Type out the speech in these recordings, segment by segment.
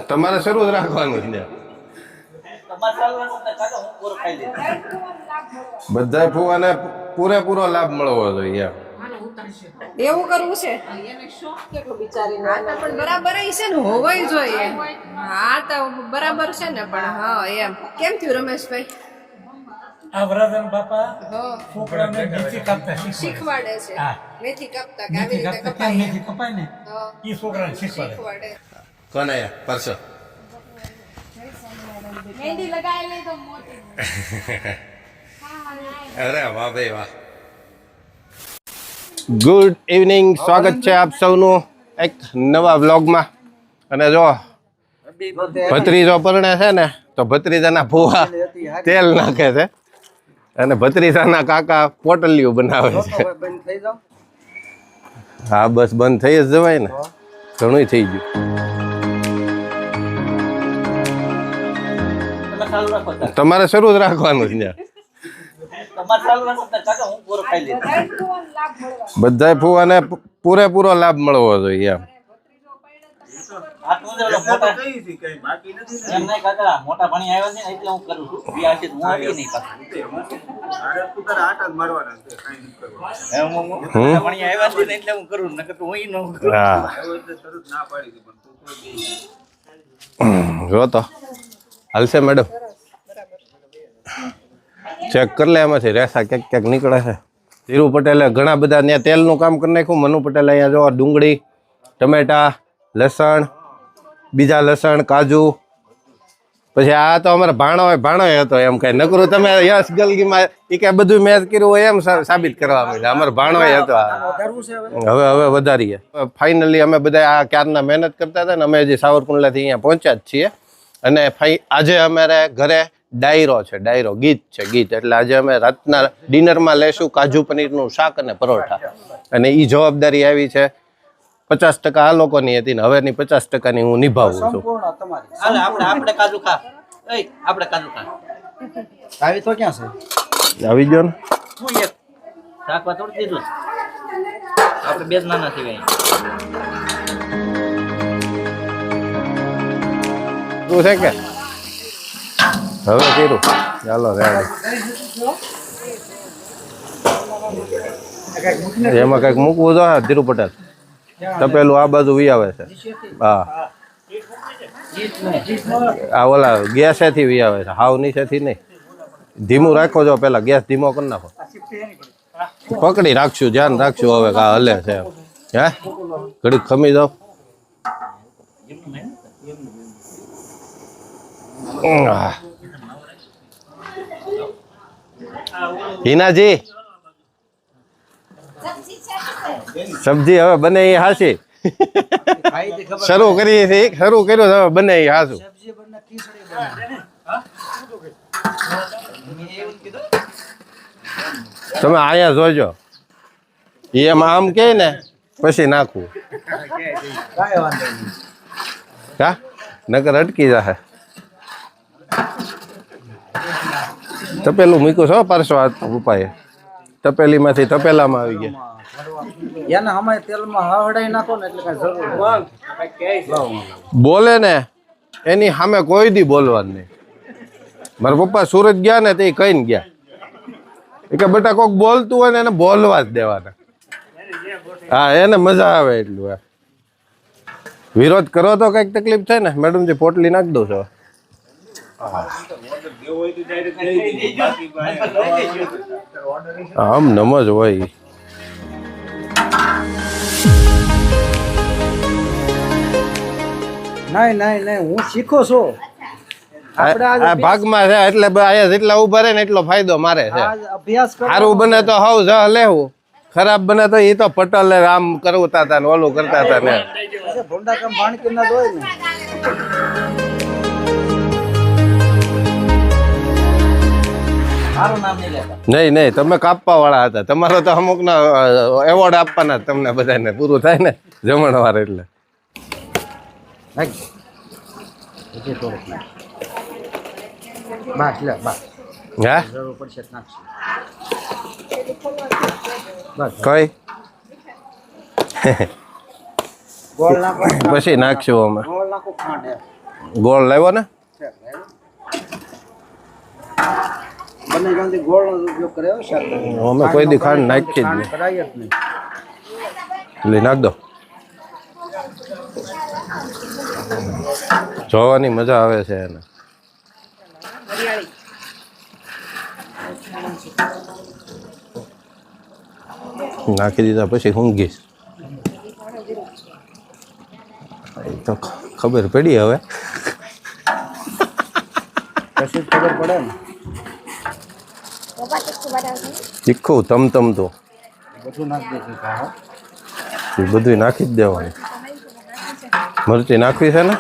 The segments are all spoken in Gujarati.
તમારે શરૂ જ રાખવાનું છે બધા ફૂવાને પૂરેપૂરો લાભ મળવો જોઈએ એવું કરવું છે પણ બરાબર છે ને હોવાય જોઈએ હા તો બરાબર છે ને પણ હા એમ કેમ થયું રમેશભાઈ આ વરાધન બાપા છોકરાને મેથી કાપતા શીખવાડે છે મેથી કાપતા કે આવી રીતે મેથી કપાય ને એ છોકરાને શીખવાડે કોણ આયા પરસો મહેંદી લગાવેલી તો મોટી અરે વાહ ભાઈ વાહ ગુડ ઇવનિંગ સ્વાગત છે આપ સૌનું એક નવા વ્લોગમાં અને જો ભત્રીજો પરણે છે ને તો ભત્રીજાના ફુવા તેલ નાખે છે અને ભત્રીજાના કાકા પોટલિયું બનાવે છે હા બસ બંધ થઈ જ જવાય ને ઘણું થઈ ગયું તમારે શરૂ જ રાખવાનું છે બધા ફૂવાને પૂરેપૂરો લાભ મળવો જોઈએ એમ મોટા ભણી આવ્યા છે ને એટલે હું કરું છું હું આવી નહીં ભણી આવ્યા છે ને એટલે હું કરું નકર તો હું ન કરું જો તો હાલશે મેડમ ચેક કરી લે એમાંથી રેસા ક્યાંક ક્યાંક નીકળે છે ધીરુ પટેલે ઘણા બધા ત્યાં તેલનું કામ કરી નાખ્યું મનુ પટેલે અહીંયા જો ડુંગળી ટમેટા લસણ બીજા લસણ કાજુ પછી આ તો અમારે ભાણો હતો એમ કઈ નકરું તમે યશ ગલગીમાં એ કઈ બધું મેચ કર્યું હોય એમ સાબિત કરવા માંડ્યા અમારે ભાણો હતો હવે વધારીએ ફાઇનલી અમે બધા આ ક્યારના મહેનત કરતા હતા ને અમે હજી સાવરકુંડલાથી અહીંયા પહોંચ્યા જ છીએ અને આજે અમારે ઘરે ડાયરો છે ગીત એટલે આજે અમે રાતના ડિનરમાં લેશું કાજુ પનીરનું શાક અને પરોઠા અને એ જવાબદારી આવી છે 50% આ લોકોની હતી ને હવેની 50%ની હું નિભાવું છું આપણે કાજુ ખા આપણે કાજુ ખા આવી તો ક્યાં છે આવી ગયો ને હું એક શાકવા તોડી દીધું આપણે બે જ નાના થઈ તું છે કે હવે કર્યું ચાલો રેડી એમાં કઈક મૂકવું જો ધીરુ પટેલ તપેલું આ બાજુ વી આવે છે હા આ ઓલા ગેસેથી વી આવે છે હાવ નીચેથી નહીં ધીમું રાખો જો પેલા ગેસ ધીમો કરી નાખો પકડી રાખશું ધ્યાન રાખશું હવે કા હલે છે હે ઘડીક ખમી જાઓ હિનાજી સબ્જી હવે બને એ હાસી શરૂ કર્યું હવે બને એ હાસું તમે આયા જોજો એમ આમ કે ને પછી નાખવું કા નકર અટકી જશે તપેલું મૂક્યું છો પારસો આ ઉપાય તપેલીમાંથી તપેલામાં આવી ગયા એને અમારે તેલમાં હવડાઈ નાખો ને એટલે કઈ જરૂર બોલે ને એની સામે કોઈ દી બોલવાનું નહીં મારા પપ્પા સુરત ગયા ને તે કહીને ગયા કે બેટા કોક બોલતું હોય ને એને બોલવા જ દેવાના હા એને મજા આવે એટલું વિરોધ કરો તો કઈક તકલીફ થાય ને મેડમજી પોટલી નાખી દઉં છો આમ નમજ હોય નહીં હું શીખો છું આ ભાગમાં છે એટલે અહીંયા જેટલા ઉભા રહે ને એટલો ફાયદો મારે છે સારું બને તો હાવ જ લેવું ખરાબ બને તો એ તો પટેલ આમ કરતા હતા ને ઓલું કરતા હતા ને નહીં તમે કાપવા વાળા હતા તમારો તો અમુક ના એવોર્ડ આપવાના તમને બધાને પૂરું થાય ને જમણવાર એટલે કઈ ગોળ નાખો પછી નાખશું અમે ગોળ નાખો ખાંડ એમ. ગોળ લાવ્યો ને બંને જણથી ગોળનો જ ઉપયોગ કરે હો શાક અમે કોઈ દી ખાંડ નાખી જ નહીં કરાય જ નહીં એટલે નાખ દો જોવાની મજા આવે છે એને નાખી દીધા પછી ઊંઘીશ તો ખબર પડી હવે પછી જ ખબર પડે ને તીખું તમ તો બધું નાખી દઈશું હા એ બધું નાખી જ દેવાનું મરચી નાખવી છે ને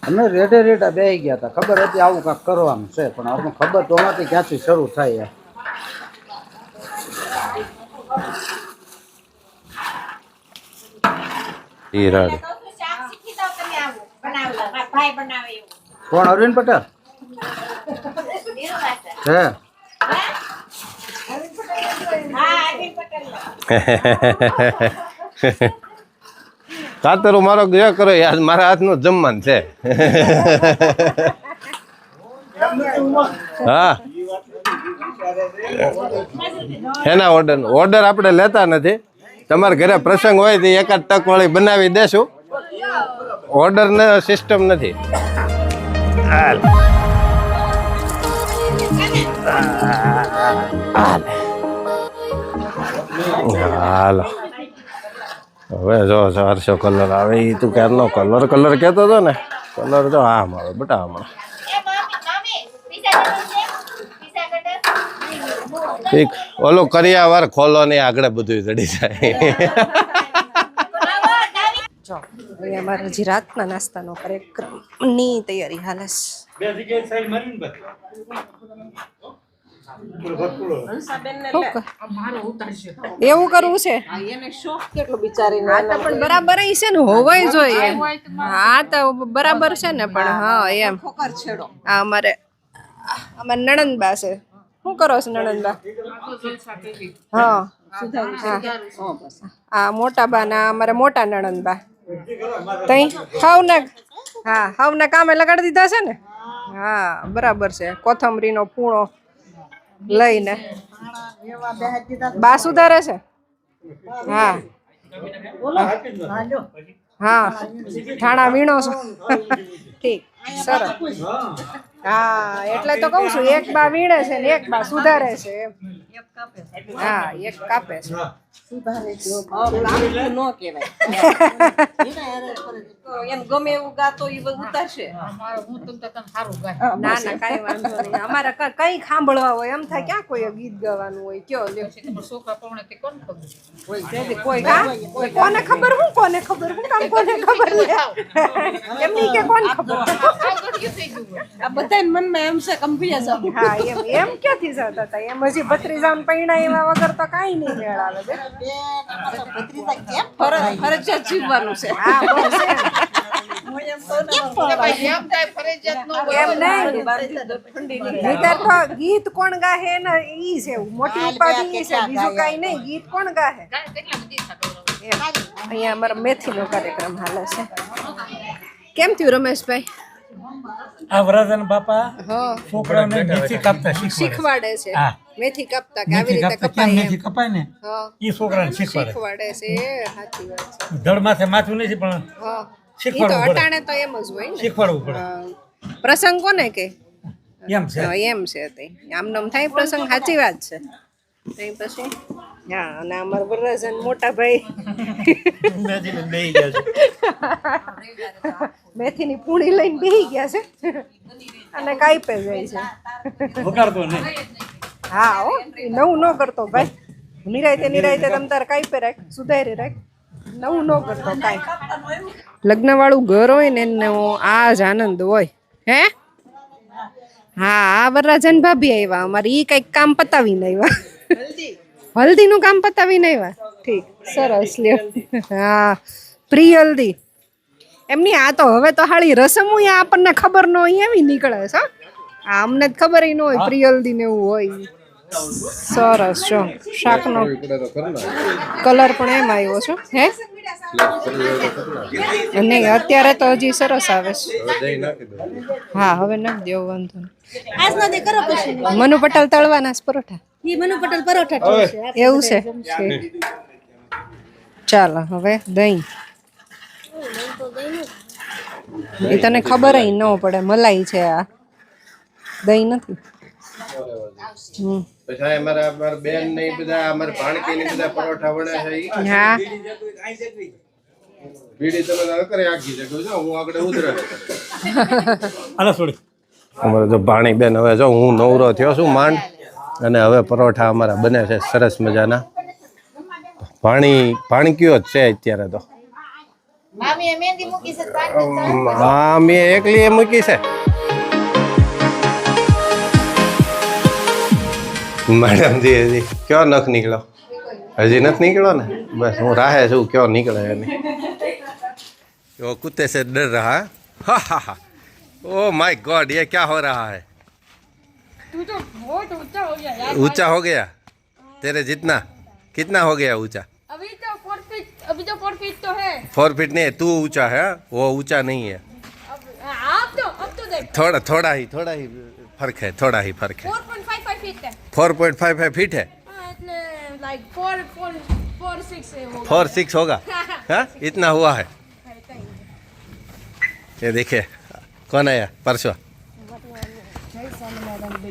અમે રેડે રેડા બેસી ગયા હતા ખબર હતી આવું કાંઈક કરવાનું છે પણ આપણને ખબર તો નથી ક્યાંથી શરૂ થાય એમ. એ રાડ કોણ અરવિંદ પટેલ હે કાતરો મારો ગયા કરો યાર મારા હાથનું જમવાનું છે હા એના ઓર્ડર આપણે લેતા નથી તમારા ઘરે પ્રસંગ હોય તો એકાદ તક વાળી બનાવી દેશું ઓર્ડર ને સિસ્ટમ નથી હાલો હવે જો 400 કલર આવે એ તું ક્યારનો કલર કહેતો હતો ને કલર તો આમ આવે બટા હમણાં ઠીક ઓલો કર્યા વાર ખોલો ને આગળ બધું ચડી જાય જો હવે અમારે હજી રાતના નાસ્તાનો કાર્યક્રમની તૈયારી હાલે છે બે જગ્યાએ સાઈડ મારીને બસ એવું કરવું છે હા તો પણ બરાબર ઈ છે ને હોવાય જોઈએ હા તો બરાબર છે ને પણ હા એમ આ અમારે નણંદબા છે શું કરો છો નણંદબા હા આ મોટા બા ના અમારે મોટા નણંદબા તઈ હાવના કામે લગાડી દીધા છે ને હા બરાબર છે કોથમરીનો પૂણો લઈને બા સુધારે છે હા હા ઠાણા વીણો છો ઠીક સરસ હા એટલે તો કહું છું એક બા વીણે છે ને એક બા સુધારે છે એમ હા એક કાપે છે એમ ગમે એવું ગાતો એ ઉતારશે ના ના કઈ વાંધો નહીં અમારે કઈ સાંભળવા હોય એમ થાય ક્યાં કોઈ ગીત ગાવાનું હોય કયો લ્યો કોઈ કોને ખબર હું કામ કોને ખબર એમ નહીં કે કોને ખબર આ બધા મનમાં એમ છે કમ્પ્યુટર હા એમ ક્યાંથી જતા હતા એમ હજી ભત્રીજાન પૈણા એવા વગર તો કાઈ નહીં મેળ આવે બે ફરજિયાત જીવવાનું છે હા બસ ગીત કોણ ગાહે ને ઈ છે મોટી ઉપાધિ ઈ છે બીજું કઈ નહીં ગીત કોણ ગાહે અહીંયા અમારા મેથીનો કાર્યક્રમ હાલે છે કેમ થયું રમેશભાઈ આ વરદાન બાપા છોકરાને મેથી કાપતા શીખવાડે છે હા. મેથી કાપતા કે આવી રીતે કેમ કપાય મેથી કપાય ને હા એ છોકરાને શીખવાડે શીખવાડે છે સાચી વાત છે ધડ માથે માથું નથી પણ હા ઈ તો શીખવાડવું પડે અટાણે તો એમ જ હોય ને શીખવાડવું પડે હા. પ્રસંગ કોને કે એમ છે હા, એમ છે તે આમનામ થાય પ્રસંગ સાચી વાત છે તઈ પછી હા અને અમારા વરરાજન મોટા ભાઈ મેથીની પૂણી લઈને બેહી ગયા છે અને કાપે જાય છે વગાડતો નહીં હા હો ઈ નવું ન કરતો ભાઈ નિરાયતે તમ તારે કાપે રાખ સુધારી રાખ નવું ન કરતો કાંઈ લગ્ન વાળું ઘર હોય ને એનો આ જ આનંદ હોય હે હા આ વરરાજન ભાભી આવ્યા અમારે ઈ કઈક કામ પતાવીને આવ્યા હલ્દીનું કામ પતાવીને આવ્યા ઠીક સરસ લ્યો હા પ્રી હલ્દી એમની આ તો હવે તો હાળી રસમ આપણને ખબર ન હોય એવી નીકળે છે હા અમને જ ખબર ન હોય પ્રી હલ્દી ને એવું હોય સરસ જો શાકનો કલર પણ એમ આવ્યો છે હે નહીં અત્યારે તો હજી સરસ આવે છે હા હવે નાખ દેવો વાંધો નહીં આજ નથી કરો પછી મનુ પટેલ તળવાના છે પરોઠા ઈ મનુ પટેલ પરોઠા ઠોકશે. એવું છે ચાલો હવે દહીં એ તને ખબર ય ન પડે મલાઈ છે આ દહીં નથી પછી અમારા બેન ને બધા અમારા ભાણકી ને બધા પરોઠા વડે છે ઈ હા બીડી તમે ન કરે આખી જગ્યા જો હું આગળ ઉતરે આલા છોડી અમારે જો ભાણી બેન હવે જો હું નવરો થયો છું માંડ અને હવે પરોઠા અમારા બને છે સરસ મજાના ભાણકીઓ જ છે અત્યારે તો મામીએ મહેંદી મૂકી છે હા મેં એકલી એ મૂકી છે મેડમ જી હજી કયો નખ નીકળ્યો હજી નથી નીકળ્યો ને બસ હું રાહે છું કયો નીકળે એની वो कुत्ते से डर रहा है हा हा हा ओ माय गॉड ये क्या हो रहा है तू तो बहुत ऊंचा हो गया यार ऊंचा हो गया तेरे जितना कितना हो गया ऊंचा अभी तो 4 फीट तो है 4 फीट नहीं तू ऊंचा है वो ऊंचा नहीं है अब तो देख थोड़ा ही फर्क है थोड़ा ही फर्क है 4.55 फीट है 4.55 फीट है એટલે लाइक 4.46 होगा 4.6 होगा हाँ इतना हुआ है ये देखिए कौन आया परसों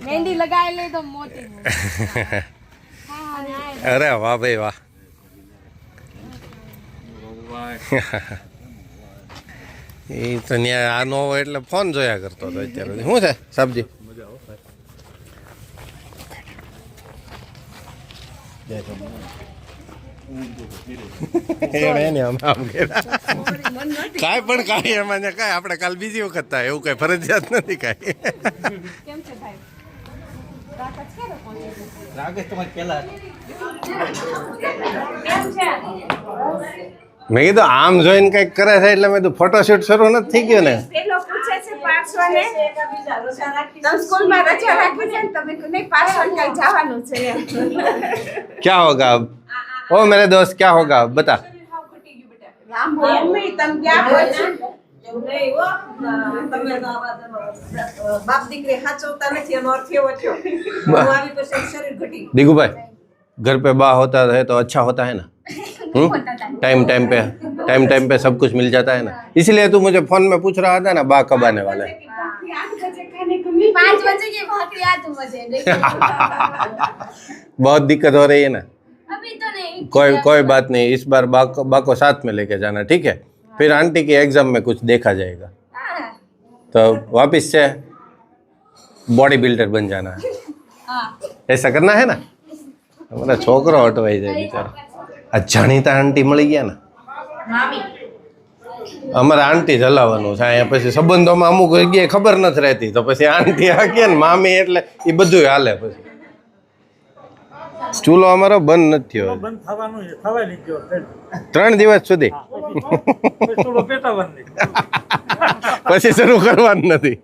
मेहंदी लगाए ले तो मोटी अरे वाह भाई वाह એ તો ત્યાં આ નો હોય એટલે ફોન જોયા કરતો હતો અત્યારે શું છે સબ્જી કાંઈ પણ કાંઈ એમાં ને કાંઈ આપણે કાલ બીજી વખત થાય એવું કાંઈ ફરજિયાત નથી કાંઈ કેમ છે ભાઈ રાકેશ તમારે પેલા મેં કીધું આમ જોઈને કંઈક કરે છે એટલે મેં કીધું ફોટોશૂટ શરૂ નથી થઈ ગયો ને પેલો પૂછે છે પાર્સવાને તો સ્કૂલમાં રજા રાખી છે ને તમે નહીં પાર્સલ કઈ જવાનું છે એમ क्या होगा अब ओ मेरे दोस्त क्या होगा अब बता રામ મમ્મી તમે ક્યાં પહોંચ્યું બાપ દીકરી સાચવતા નથી એનો અર્થ એવો થયો હું આવી પછી શરીર ઘટી दिगू भाई घर पे बा होता है तो अच्छा होता है ना टाइम टाइम पे सब कुछ मिल जाता है ना इसलिए तू मुझे फोन में पूछ रहा था ना बा कब आने वाला है 5 बजे की भाकरी आ तुम मुझे बहुत दिक्कत हो रही है ना अभी तो नहीं कोई बात नहीं इस बार बा को साथ में लेके जाना ठीक है फिर आंटी की एग्जाम में कुछ देखा जाएगा तो वापस से बॉडी बिल्डर बन जाना है ऐसा करना है ना हमारा छोकरो हटवाई जाए बेचारा आ जाણીતા આંટી મળી ગયા ને અમારે આંટી જ હલાવવાનું છે અહીંયા પછી સંબંધોમાં અમુક જગ્યાએ ખબર નથી રહેતી તો પછી આંટી હાકીએ ને મામી એટલે એ બધું હાલે પછી ચૂલો અમારો બંધ નથી થયો બંધ થવાનું છે થવાય નહીં ગયો 3 દિવસ સુધી થોડો પેટાવાનું નહીં પછી શરૂ કરવાનું નથી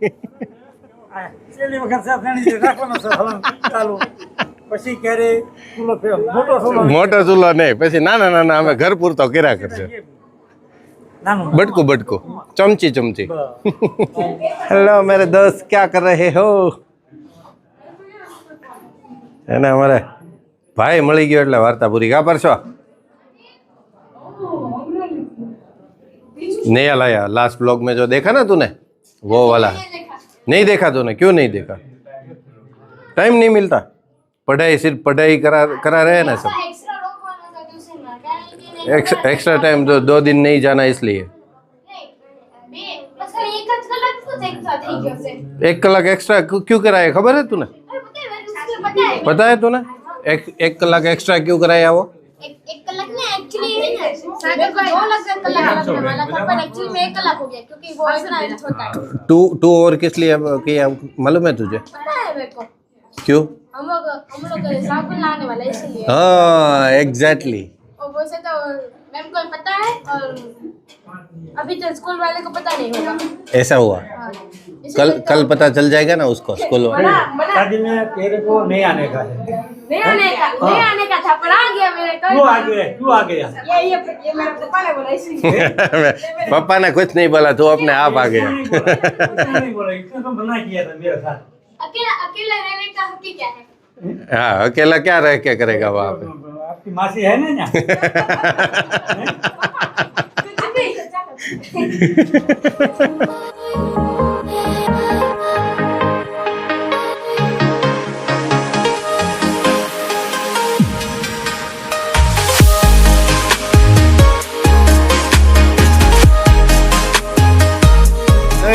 છેલ્લી વખત સાથે રાખવાનો છે હલન ચાલુ પછી ક્યારે ચૂલો મોટો ચૂલો નહીં પછી નાના અમે ઘર પૂરતો કર્યા કરશે નાનું બટકું ચમચી હેલો મેરે દોસ્ત ક્યા કર રહે હો એને અમારે ભાઈ મળી ગયો એટલે વાર્તા પૂરી કા પરસો नया लाया लास्ट ब्लॉग में जो देखा ना तूने वो वाला नहीं देखा तूने क्यों नहीं देखा टाइम नहीं मिलता पढ़ाई सिर्फ पढ़ाई करा रहे हैं ना सब एक्स्ट्रा टाइम 2 दिन नहीं जाना इसलिए 1 कलाक एक्स्ट्रा क्यों कराया खबर है तूने पता है तूने 1 कलाक एक्स्ट्रा क्यों कराया वो एक कलाक में एक्चुअली सागर को 2 कलाक लगने वाला था पर एक्चुअली में 1 कलाक हो गया क्योंकि वो इतना हेल्थ होता है टू और किस लिए किया मालूम है तुझे पता है मेरे को क्यों हम लोग साबुन लाने वाला है इसलिए हाँ एग्जैक्टली और वैसे तो मैम को पता है और अभी तो स्कूल वाले को पता नहीं होगा ऐसा हुआ हाँ कल पता चल जाएगा ना उसको स्कूल वाले शादी में तेरे को नहीं आने का है नहीं आने का था पर आ गया मेरे को क्यों आ गया ये मेरे पापा ने बोला इसलिए पापा ने कुछ नहीं बोला तू अपने आप आ गया नहीं बोला इतना तो मना किया था मेरे साथ अकेला रहने का हक ही क्या है हाँ अकेला क्या रह के करेगा वहाँ पे आपकी मासी है ना यहाँ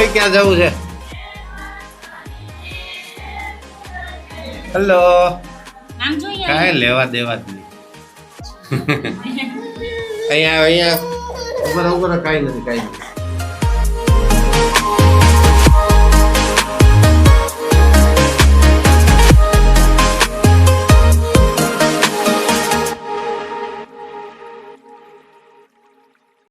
ક્યાં જવું છે હેલો કાંઈ લેવા દેવા જ નહીં અહીંયા ઉભા રહો કાંઈ નથી